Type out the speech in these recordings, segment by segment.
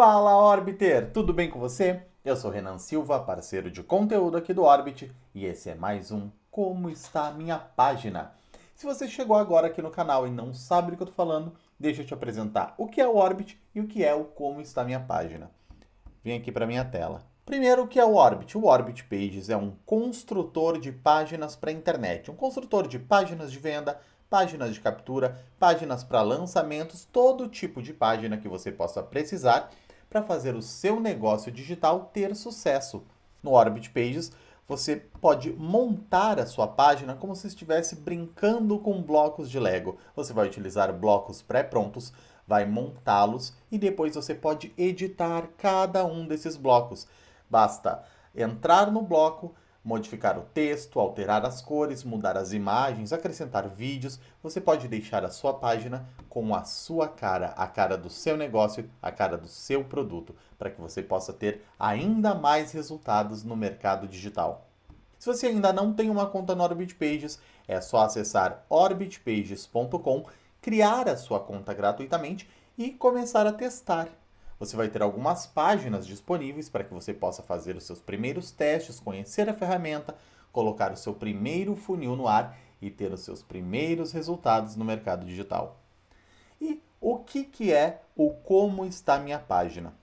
Fala, Orbiter! Tudo bem com você? Eu sou Renan Silva, parceiro de conteúdo aqui do Orbit, e esse é mais um Como Está a Minha Página. Se você chegou agora aqui no canal e não sabe do que eu tô falando, deixa eu te apresentar o que é o Orbit e o que é o Como Está a Minha Página. Vem aqui para minha tela. Primeiro, o que é o Orbit? O Orbit Pages é um construtor de páginas para a internet, um construtor de páginas de venda, páginas de captura, páginas para lançamentos, todo tipo de página que você possa precisar para fazer o seu negócio digital ter sucesso. No Orbit Pages, você pode montar a sua página como se estivesse brincando com blocos de Lego. Você vai utilizar blocos pré-prontos, vai montá-los e depois você pode editar cada um desses blocos. Basta entrar no bloco, modificar o texto, alterar as cores, mudar as imagens, acrescentar vídeos. Você pode deixar a sua página com a sua cara, a cara do seu negócio, a cara do seu produto, para que você possa ter ainda mais resultados no mercado digital. Se você ainda não tem uma conta no Orbit Pages, é só acessar orbitpages.com, criar a sua conta gratuitamente e começar a testar. Você vai ter algumas páginas disponíveis para que você possa fazer os seus primeiros testes, conhecer a ferramenta, colocar o seu primeiro funil no ar e ter os seus primeiros resultados no mercado digital. E o que é o Como Está Minha Página?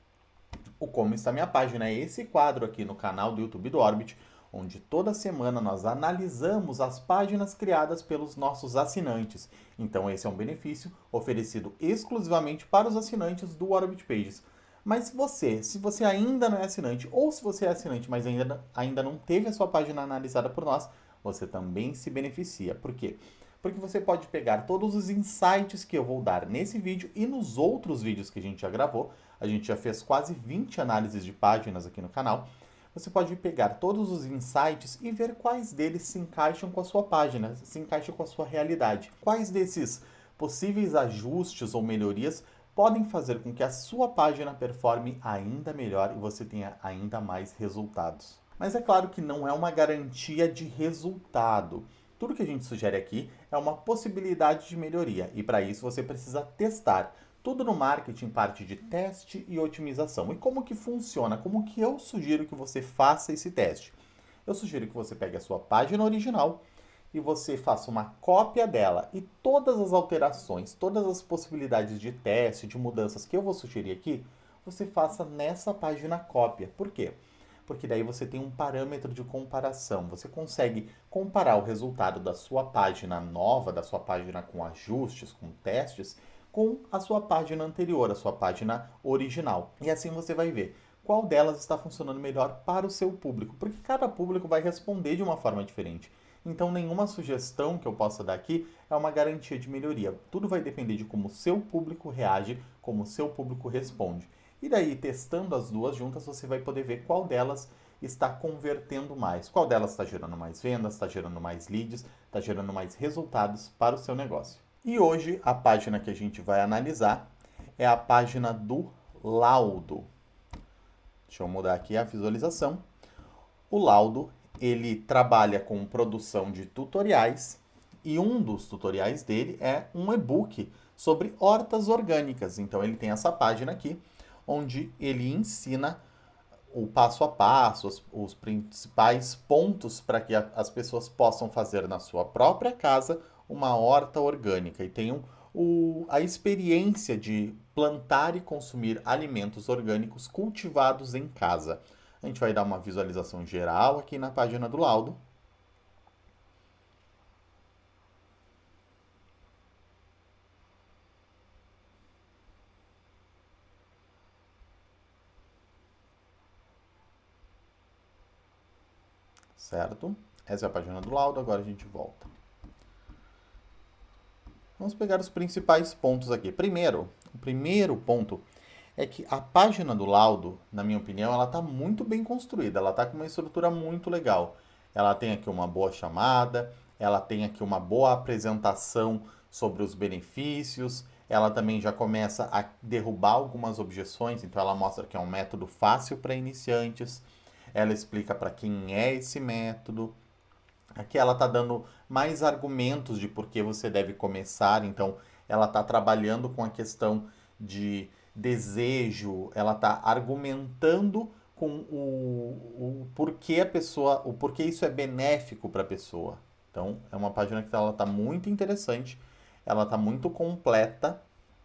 O Como Está Minha Página é esse quadro aqui no canal do YouTube do Orbit, onde toda semana nós analisamos as páginas criadas pelos nossos assinantes. Então esse é um benefício oferecido exclusivamente para os assinantes do Orbit Pages. Mas se você ainda não é assinante, ou se você é assinante, mas ainda não teve a sua página analisada por nós, você também se beneficia. Por quê? Porque você pode pegar todos os insights que eu vou dar nesse vídeo e nos outros vídeos que a gente já gravou. A gente já fez quase 20 análises de páginas aqui no canal. Você pode pegar todos os insights e ver quais deles se encaixam com a sua página, se encaixam com a sua realidade. Quais desses possíveis ajustes ou melhorias podem fazer com que a sua página performe ainda melhor e você tenha ainda mais resultados. Mas é claro que não é uma garantia de resultado. Tudo que a gente sugere aqui é uma possibilidade de melhoria e para isso você precisa testar. Tudo no marketing parte de teste e otimização. E como que funciona? Como que eu sugiro que você faça esse teste? Eu sugiro que você pegue a sua página original e você faça uma cópia dela e todas as alterações, todas as possibilidades de teste, de mudanças que eu vou sugerir aqui, você faça nessa página cópia. Por quê? Porque daí você tem um parâmetro de comparação. Você consegue comparar o resultado da sua página nova, da sua página com ajustes, com testes, com a sua página anterior, a sua página original. E assim você vai ver qual delas está funcionando melhor para o seu público, porque cada público vai responder de uma forma diferente. Então, nenhuma sugestão que eu possa dar aqui é uma garantia de melhoria. Tudo vai depender de como o seu público reage, como o seu público responde. E daí, testando as duas juntas, você vai poder ver qual delas está convertendo mais, qual delas está gerando mais vendas, está gerando mais leads, está gerando mais resultados para o seu negócio. E hoje a página que a gente vai analisar é a página do laudo. Deixa eu mudar aqui a visualização. O laudo, ele trabalha com produção de tutoriais e um dos tutoriais dele é um e-book sobre hortas orgânicas. Então ele tem essa página aqui, onde ele ensina o passo a passo, os principais pontos para que as pessoas possam fazer na sua própria casa uma horta orgânica e tenham a experiência de plantar e consumir alimentos orgânicos cultivados em casa. A gente vai dar uma visualização geral aqui na página do laudo. Certo? Essa é a página do laudo, agora a gente volta. Vamos pegar os principais pontos aqui. Primeiro, o primeiro ponto é que a página do laudo, na minha opinião, ela está muito bem construída, ela está com uma estrutura muito legal. Ela tem aqui uma boa chamada, ela tem aqui uma boa apresentação sobre os benefícios, ela também já começa a derrubar algumas objeções, então ela mostra que é um método fácil para iniciantes, ela explica para quem é esse método. Aqui ela está dando mais argumentos de por que você deve começar, então ela está trabalhando com a questão de desejo, ela está argumentando com o porquê a pessoa, o porquê isso é benéfico para a pessoa. Então, é uma página que ela está muito interessante, ela está muito completa.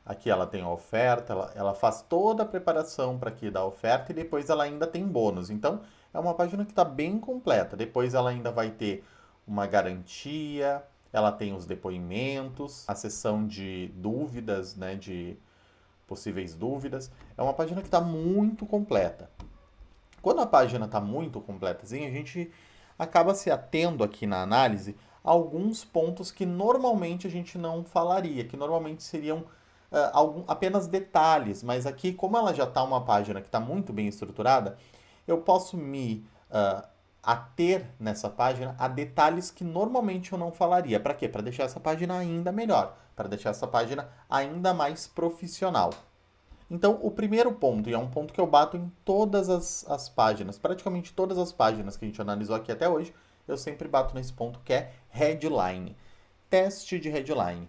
Aqui ela tem a oferta, ela faz toda a preparação para aqui da oferta e depois ela ainda tem bônus. Então, é uma página que está bem completa. Depois ela ainda vai ter uma garantia, ela tem os depoimentos, a seção de dúvidas, né, de possíveis dúvidas. É uma página que está muito completa. Quando a página está muito completazinha, a gente acaba se atendo aqui na análise a alguns pontos que normalmente a gente não falaria, que normalmente seriam apenas detalhes, mas aqui, como ela já está uma página que está muito bem estruturada, eu posso me ater nessa página a detalhes que normalmente eu não falaria. Para quê? Para deixar essa página ainda melhor, para deixar essa página ainda mais profissional. Então, o primeiro ponto, e é um ponto que eu bato em todas as páginas, praticamente todas as páginas que a gente analisou aqui até hoje, eu sempre bato nesse ponto que é headline. Teste de headline.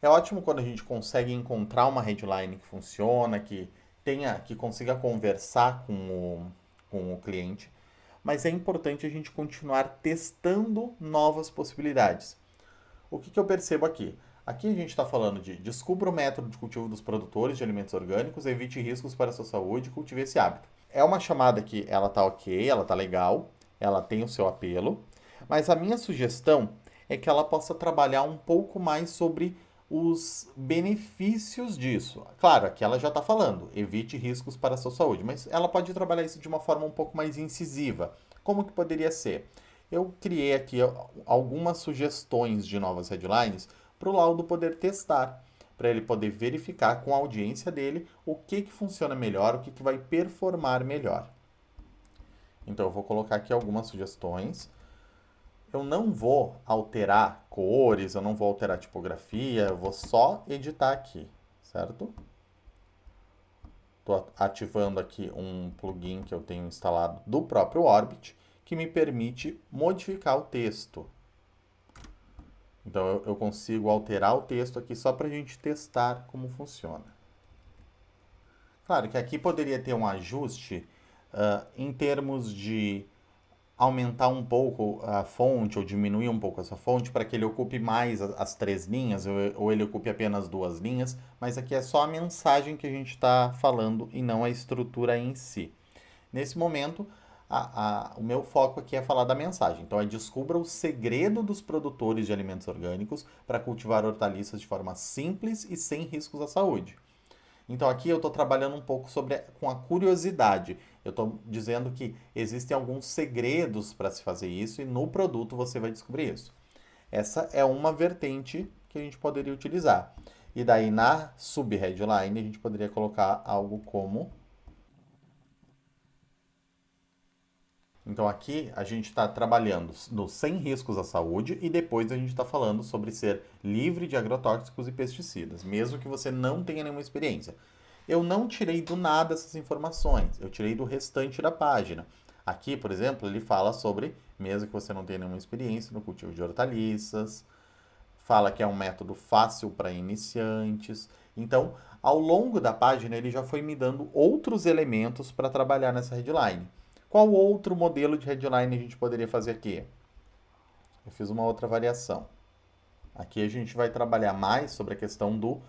É ótimo quando a gente consegue encontrar uma headline que funciona, que consiga conversar com o cliente, mas é importante a gente continuar testando novas possibilidades. O que eu percebo aqui? Aqui a gente está falando de descubra o método de cultivo dos produtores de alimentos orgânicos, evite riscos para a sua saúde e cultive esse hábito. É uma chamada que ela tá ok, ela tá legal, ela tem o seu apelo, mas a minha sugestão é que ela possa trabalhar um pouco mais sobre os benefícios disso. Claro, aqui ela já está falando, evite riscos para a sua saúde, mas ela pode trabalhar isso de uma forma um pouco mais incisiva. Como que poderia ser? Eu criei aqui algumas sugestões de novas headlines para o Laudo poder testar, para ele poder verificar com a audiência dele o que funciona melhor, o que vai performar melhor. Então eu vou colocar aqui algumas sugestões. Eu não vou alterar cores, eu não vou alterar tipografia, eu vou só editar aqui, certo? Estou ativando aqui um plugin que eu tenho instalado do próprio Orbit, que me permite modificar o texto. Então eu consigo alterar o texto aqui só para a gente testar como funciona. Claro que aqui poderia ter um ajuste em termos de aumentar um pouco a fonte ou diminuir um pouco essa fonte para que ele ocupe mais as 3 linhas ou ele ocupe apenas 2 linhas, mas aqui é só a mensagem que a gente está falando e não a estrutura em si. Nesse momento, o meu foco aqui é falar da mensagem. Então, descubra o segredo dos produtores de alimentos orgânicos para cultivar hortaliças de forma simples e sem riscos à saúde. Então, aqui eu estou trabalhando um pouco com a curiosidade. Eu estou dizendo que existem alguns segredos para se fazer isso e no produto você vai descobrir isso. Essa é uma vertente que a gente poderia utilizar. E daí, na sub-headline, a gente poderia colocar algo como... Então aqui a gente está trabalhando no sem riscos à saúde e depois a gente está falando sobre ser livre de agrotóxicos e pesticidas, mesmo que você não tenha nenhuma experiência. Eu não tirei do nada essas informações, eu tirei do restante da página. Aqui, por exemplo, ele fala sobre, mesmo que você não tenha nenhuma experiência no cultivo de hortaliças, fala que é um método fácil para iniciantes. Então, ao longo da página, ele já foi me dando outros elementos para trabalhar nessa headline. Qual outro modelo de headline a gente poderia fazer aqui? Eu fiz uma outra variação. Aqui a gente vai trabalhar mais sobre a questão do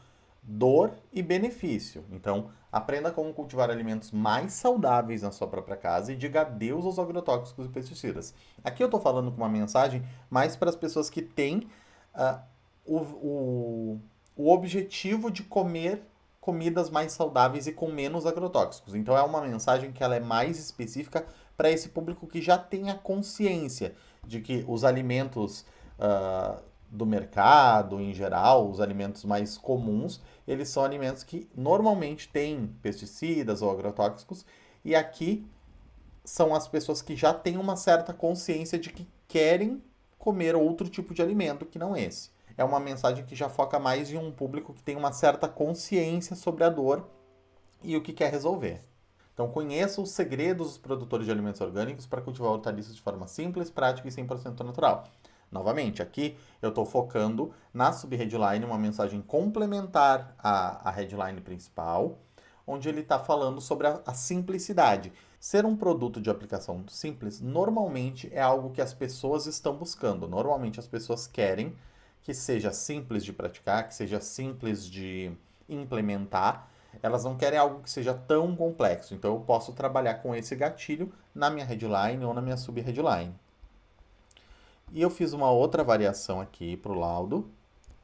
dor e benefício. Então, aprenda como cultivar alimentos mais saudáveis na sua própria casa e diga adeus aos agrotóxicos e pesticidas. Aqui eu estou falando com uma mensagem mais para as pessoas que têm o objetivo de comer comidas mais saudáveis e com menos agrotóxicos. Então é uma mensagem que ela é mais específica para esse público que já tem a consciência de que os alimentos do mercado, em geral, os alimentos mais comuns, eles são alimentos que normalmente têm pesticidas ou agrotóxicos, e aqui são as pessoas que já têm uma certa consciência de que querem comer outro tipo de alimento que não esse. É uma mensagem que já foca mais em um público que tem uma certa consciência sobre a dor e o que quer resolver. Então, conheça os segredos dos produtores de alimentos orgânicos para cultivar hortaliças de forma simples, prática e 100% natural. Novamente, aqui eu estou focando na sub-headline, uma mensagem complementar à headline principal, onde ele está falando sobre a simplicidade. Ser um produto de aplicação simples normalmente é algo que as pessoas estão buscando. Normalmente as pessoas querem que seja simples de praticar, que seja simples de implementar. Elas não querem algo que seja tão complexo. Então eu posso trabalhar com esse gatilho na minha headline ou na minha sub-headline. E eu fiz uma outra variação aqui para o laudo,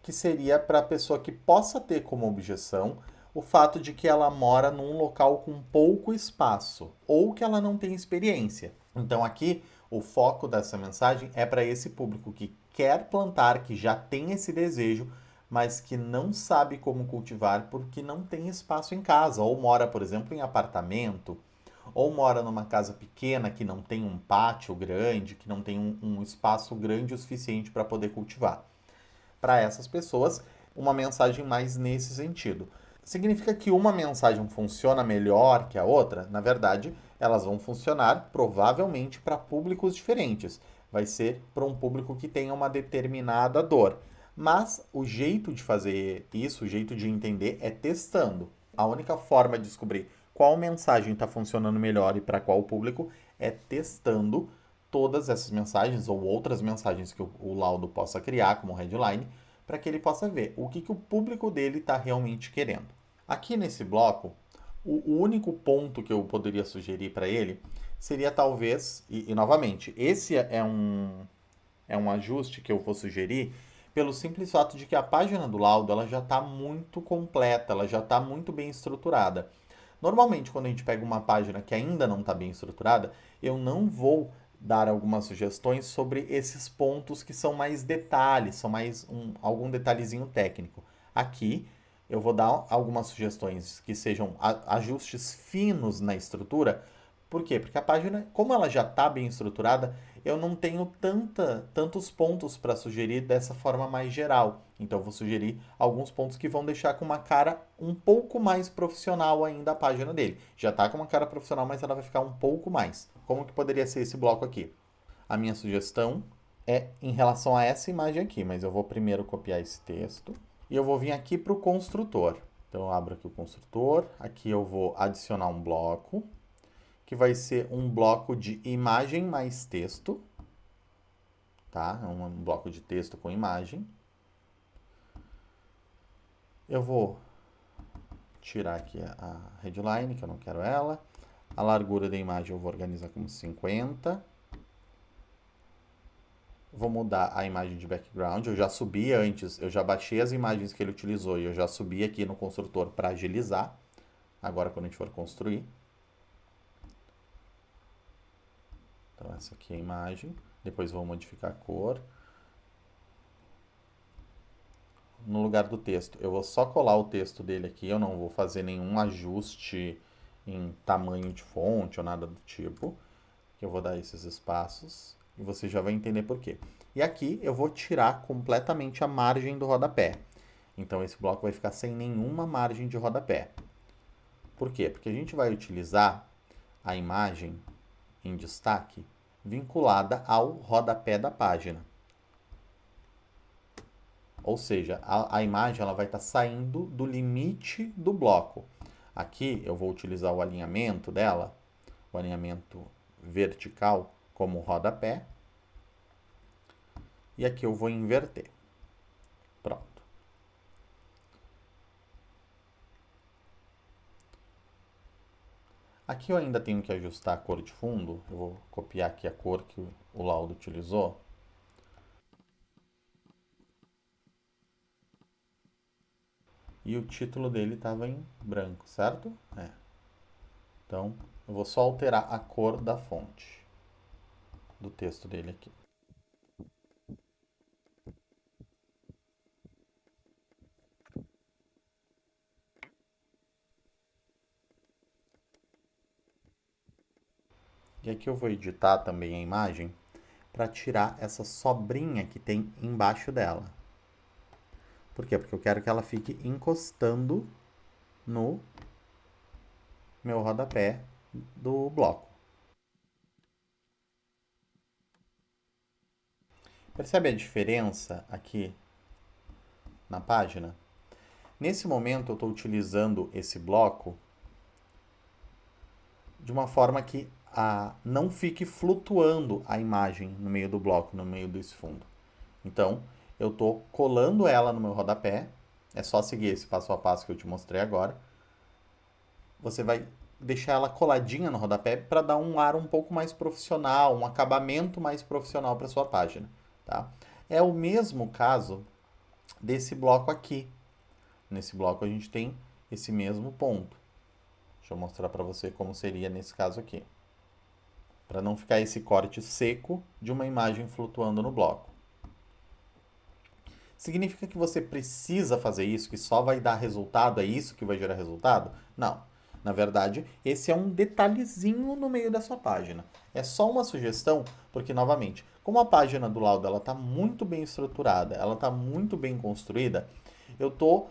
que seria para a pessoa que possa ter como objeção o fato de que ela mora num local com pouco espaço ou que ela não tem experiência. Então aqui o foco dessa mensagem é para esse público que quer plantar, que já tem esse desejo, mas que não sabe como cultivar porque não tem espaço em casa, ou mora, por exemplo, em apartamento, ou mora numa casa pequena que não tem um pátio grande, que não tem um espaço grande o suficiente para poder cultivar. Para essas pessoas, uma mensagem mais nesse sentido. Significa que uma mensagem funciona melhor que a outra? Na verdade, elas vão funcionar provavelmente para públicos diferentes. Vai ser para um público que tenha uma determinada dor. Mas o jeito de fazer isso, o jeito de entender é testando. A única forma de descobrir qual mensagem está funcionando melhor e para qual público é testando todas essas mensagens ou outras mensagens que o laudo possa criar como headline, para que ele possa ver o que o público dele está realmente querendo. Aqui nesse bloco, o único ponto que eu poderia sugerir para ele seria talvez, e novamente, esse é um ajuste que eu vou sugerir pelo simples fato de que a página do laudo ela já está muito completa, ela já está muito bem estruturada. Normalmente, quando a gente pega uma página que ainda não está bem estruturada, eu não vou dar algumas sugestões sobre esses pontos que são mais detalhes, são mais algum detalhezinho técnico. Aqui eu vou dar algumas sugestões que sejam ajustes finos na estrutura. Por quê? Porque a página, como ela já está bem estruturada, eu não tenho tantos pontos para sugerir dessa forma mais geral. Então, eu vou sugerir alguns pontos que vão deixar com uma cara um pouco mais profissional ainda a página dele. Já está com uma cara profissional, mas ela vai ficar um pouco mais. Como que poderia ser esse bloco aqui? A minha sugestão é em relação a essa imagem aqui, mas eu vou primeiro copiar esse texto e eu vou vir aqui para o construtor. Então, eu abro aqui o construtor, aqui eu vou adicionar um bloco, que vai ser um bloco de imagem mais texto, tá? É um bloco de texto com imagem. Eu vou tirar aqui a headline, que eu não quero ela. A largura da imagem eu vou organizar como 50. Vou mudar a imagem de background. Eu já subi antes, eu já baixei as imagens que ele utilizou e eu já subi aqui no construtor para agilizar. Agora, quando a gente for construir. Então, essa aqui é a imagem. Depois vou modificar a cor. No lugar do texto, eu vou só colar o texto dele aqui. Eu não vou fazer nenhum ajuste em tamanho de fonte ou nada do tipo. Eu vou dar esses espaços e você já vai entender por quê. E aqui eu vou tirar completamente a margem do rodapé. Então esse bloco vai ficar sem nenhuma margem de rodapé. Por quê? Porque a gente vai utilizar a imagem em destaque vinculada ao rodapé da página. Ou seja, a imagem ela vai estar saindo do limite do bloco. Aqui eu vou utilizar o alinhamento dela, o alinhamento vertical como rodapé. E aqui eu vou inverter. Pronto. Aqui eu ainda tenho que ajustar a cor de fundo. Eu vou copiar aqui a cor que o laudo utilizou. E o título dele estava em branco, certo? É. Então, eu vou só alterar a cor da fonte do texto dele aqui. E aqui eu vou editar também a imagem para tirar essa sobrinha que tem embaixo dela. Por quê? Porque eu quero que ela fique encostando no meu rodapé do bloco. Percebe a diferença aqui na página? Nesse momento eu estou utilizando esse bloco de uma forma que não fique flutuando a imagem no meio do bloco, no meio desse fundo. Então, eu estou colando ela no meu rodapé. É só seguir esse passo a passo que eu te mostrei agora. Você vai deixar ela coladinha no rodapé para dar um ar um pouco mais profissional, um acabamento mais profissional para sua página, tá? É o mesmo caso desse bloco aqui. Nesse bloco a gente tem esse mesmo ponto. Deixa eu mostrar para você como seria nesse caso aqui. Para não ficar esse corte seco de uma imagem flutuando no bloco. Significa que você precisa fazer isso, que só vai dar resultado, é isso que vai gerar resultado? Não. Na verdade, esse é um detalhezinho no meio da sua página. É só uma sugestão, porque, novamente, como a página do Laudo está muito bem estruturada, ela está muito bem construída, eu estou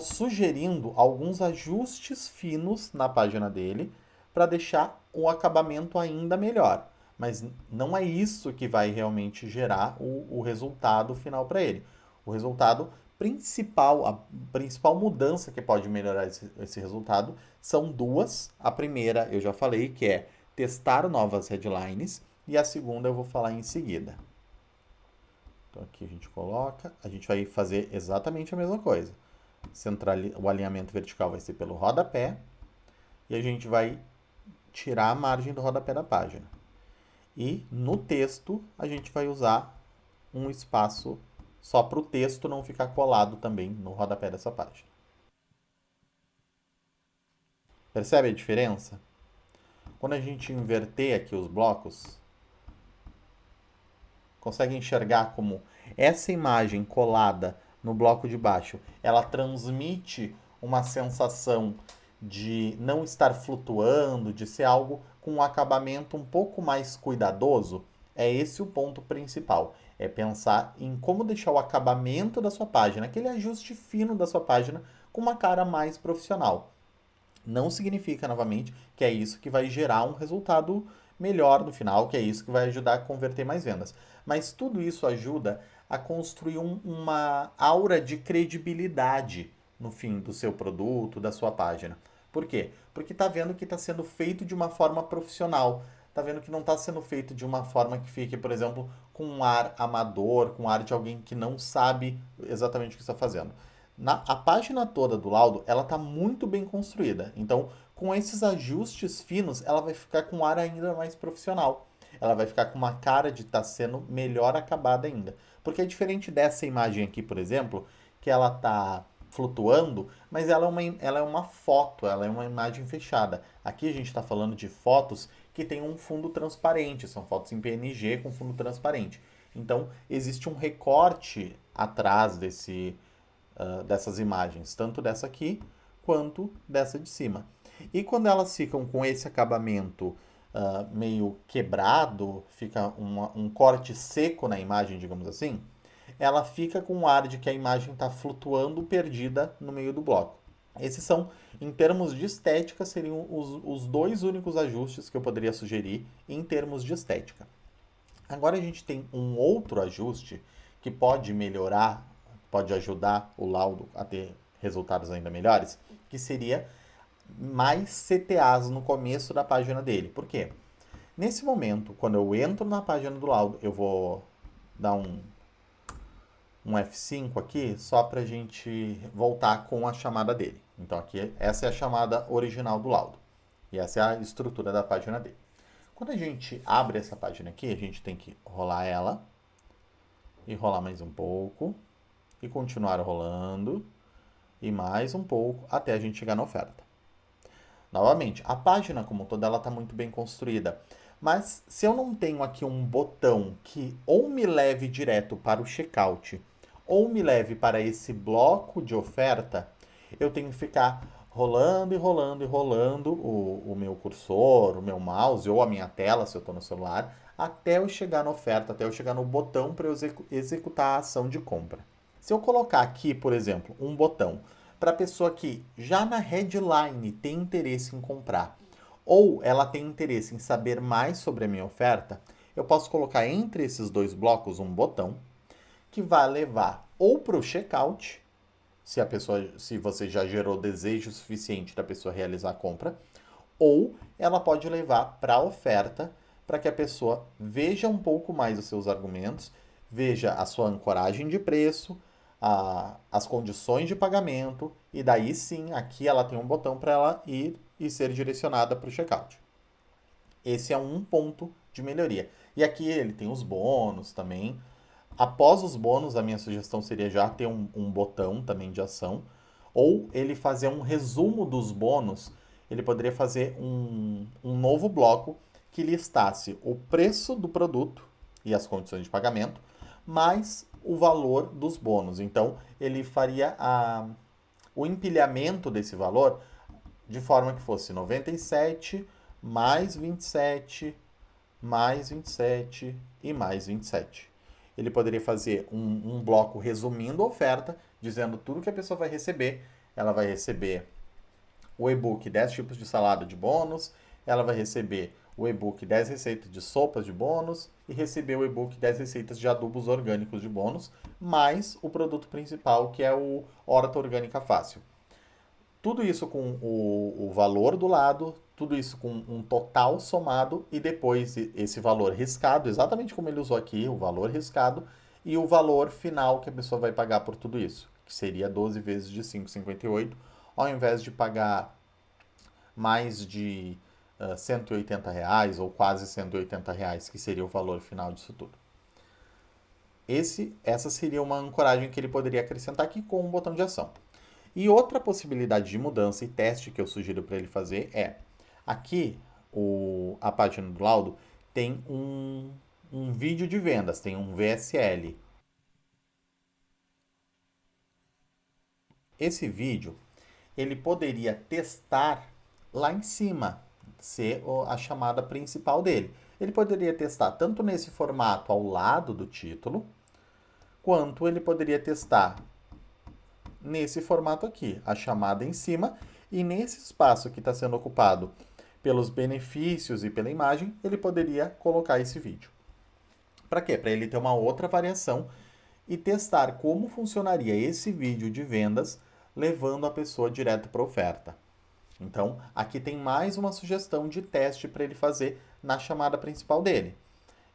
sugerindo alguns ajustes finos na página dele para deixar o acabamento ainda melhor. Mas não é isso que vai realmente gerar o resultado final para ele. O resultado principal, a principal mudança que pode melhorar esse resultado são duas. A primeira eu já falei, que é testar novas headlines, e a segunda eu vou falar em seguida. Então aqui a gente coloca, a gente vai fazer exatamente a mesma coisa. O alinhamento vertical vai ser pelo rodapé, e a gente vai tirar a margem do rodapé da página. E no texto a gente vai usar um espaço só para o texto não ficar colado também no rodapé dessa página. Percebe a diferença? Quando a gente inverter aqui os blocos, consegue enxergar como essa imagem colada no bloco de baixo, ela transmite uma sensação de não estar flutuando, de ser algo com um acabamento um pouco mais cuidadoso? É esse o ponto principal. É pensar em como deixar o acabamento da sua página, aquele ajuste fino da sua página, com uma cara mais profissional. Não significa, novamente, que é isso que vai gerar um resultado melhor no final, que é isso que vai ajudar a converter mais vendas. Mas tudo isso ajuda a construir uma aura de credibilidade no fim do seu produto, da sua página. Por quê? Porque está vendo que está sendo feito de uma forma profissional. Está vendo que não está sendo feito de uma forma que fique, por exemplo, com um ar amador, com um ar de alguém que não sabe exatamente o que está fazendo. A página toda do Laudo, ela está muito bem construída. Então, com esses ajustes finos, ela vai ficar com um ar ainda mais profissional. Ela vai ficar com uma cara de estar sendo melhor acabada ainda. Porque é diferente dessa imagem aqui, por exemplo, que ela está flutuando, mas ela é uma foto, ela é uma imagem fechada. Aqui a gente está falando de fotos que tem um fundo transparente, são fotos em PNG com fundo transparente. Então, existe um recorte atrás dessas imagens, tanto dessa aqui quanto dessa de cima. E quando elas ficam com esse acabamento meio quebrado, fica um corte seco na imagem, digamos assim, ela fica com um ar de que a imagem está flutuando perdida no meio do bloco. Esses são, em termos de estética, seriam os dois únicos ajustes que eu poderia sugerir em termos de estética. Agora a gente tem um outro ajuste que pode melhorar, pode ajudar o Laudo a ter resultados ainda melhores, que seria mais CTAs no começo da página dele. Por quê? Nesse momento, quando eu entro na página do Laudo, eu vou dar um F5 aqui, só para a gente voltar com a chamada dele. Então aqui, essa é a chamada original do Laudo. E essa é a estrutura da página dele. Quando a gente abre essa página aqui, a gente tem que rolar ela, e rolar mais um pouco, e continuar rolando, e mais um pouco, até a gente chegar na oferta. Novamente, a página como toda, ela está muito bem construída. Mas se eu não tenho aqui um botão que ou me leve direto para o checkout, ou me leve para esse bloco de oferta, eu tenho que ficar rolando e rolando e rolando o meu cursor, o meu mouse ou a minha tela, se eu estou no celular, até eu chegar na oferta, até eu chegar no botão para eu executar a ação de compra. Se eu colocar aqui, por exemplo, um botão para a pessoa que já na headline tem interesse em comprar, ou ela tem interesse em saber mais sobre a minha oferta, eu posso colocar entre esses dois blocos um botão que vai levar ou para o checkout se você já gerou desejo suficiente da pessoa realizar a compra, ou ela pode levar para a oferta para que a pessoa veja um pouco mais os seus argumentos, veja a sua ancoragem de preço, as condições de pagamento, e daí sim, aqui ela tem um botão para ela ir e ser direcionada para o checkout. Esse é um ponto de melhoria. E aqui ele tem os bônus também. Após os bônus, a minha sugestão seria já ter um botão também de ação, ou ele fazer um resumo dos bônus. Ele poderia fazer um novo bloco que listasse o preço do produto e as condições de pagamento, mais o valor dos bônus. Então, ele faria o empilhamento desse valor de forma que fosse 97 mais 27 mais 27 e mais 27. Ele poderia fazer um bloco resumindo a oferta, dizendo tudo que a pessoa vai receber. Ela vai receber o e-book 10 tipos de salada de bônus, ela vai receber o e-book 10 receitas de sopas de bônus e receber o e-book 10 receitas de adubos orgânicos de bônus, mais o produto principal, que é o Horta Orgânica Fácil. Tudo isso com o valor do lado, tudo isso com um total somado e depois esse valor riscado, exatamente como ele usou aqui, o valor riscado, e o valor final que a pessoa vai pagar por tudo isso, que seria 12 vezes de 5,58, ao invés de pagar mais de R$ 180 ou quase R$ 180, que seria o valor final disso tudo. Essa seria uma ancoragem que ele poderia acrescentar aqui com um botão de ação. E outra possibilidade de mudança e teste que eu sugiro para ele fazer é, aqui a página do laudo tem um vídeo de vendas, tem um VSL. Esse vídeo, ele poderia testar lá em cima, ser a chamada principal dele. Ele poderia testar tanto nesse formato ao lado do título, quanto ele poderia testar nesse formato aqui, a chamada em cima, e nesse espaço que está sendo ocupado pelos benefícios e pela imagem, ele poderia colocar esse vídeo. Para quê? Para ele ter uma outra variação e testar como funcionaria esse vídeo de vendas, levando a pessoa direto para a oferta. Então, aqui tem mais uma sugestão de teste para ele fazer na chamada principal dele.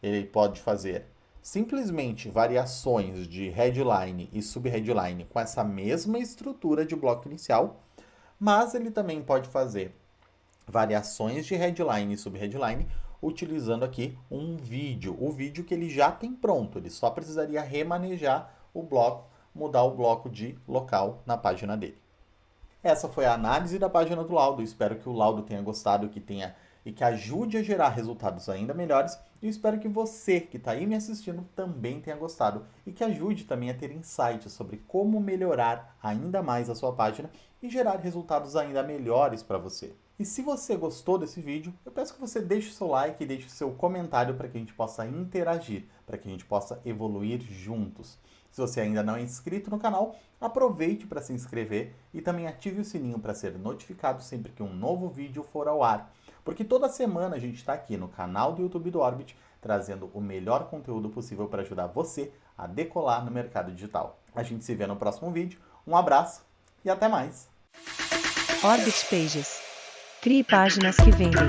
Ele pode fazer simplesmente variações de headline e subheadline com essa mesma estrutura de bloco inicial, mas ele também pode fazer variações de headline e subheadline utilizando aqui um vídeo, o vídeo que ele já tem pronto, ele só precisaria remanejar o bloco, mudar o bloco de local na página dele. Essa foi a análise da página do laudo. Espero que o laudo tenha gostado e que ajude a gerar resultados ainda melhores. E espero que você que está aí me assistindo também tenha gostado e que ajude também a ter insights sobre como melhorar ainda mais a sua página e gerar resultados ainda melhores para você. E se você gostou desse vídeo, eu peço que você deixe o seu like e deixe o seu comentário para que a gente possa interagir, para que a gente possa evoluir juntos. Se você ainda não é inscrito no canal, aproveite para se inscrever e também ative o sininho para ser notificado sempre que um novo vídeo for ao ar. Porque toda semana a gente está aqui no canal do YouTube do Orbit, trazendo o melhor conteúdo possível para ajudar você a decolar no mercado digital. A gente se vê no próximo vídeo. Um abraço e até mais! Orbit Pages. Crie páginas que vendem.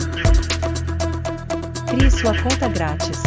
Crie sua conta grátis.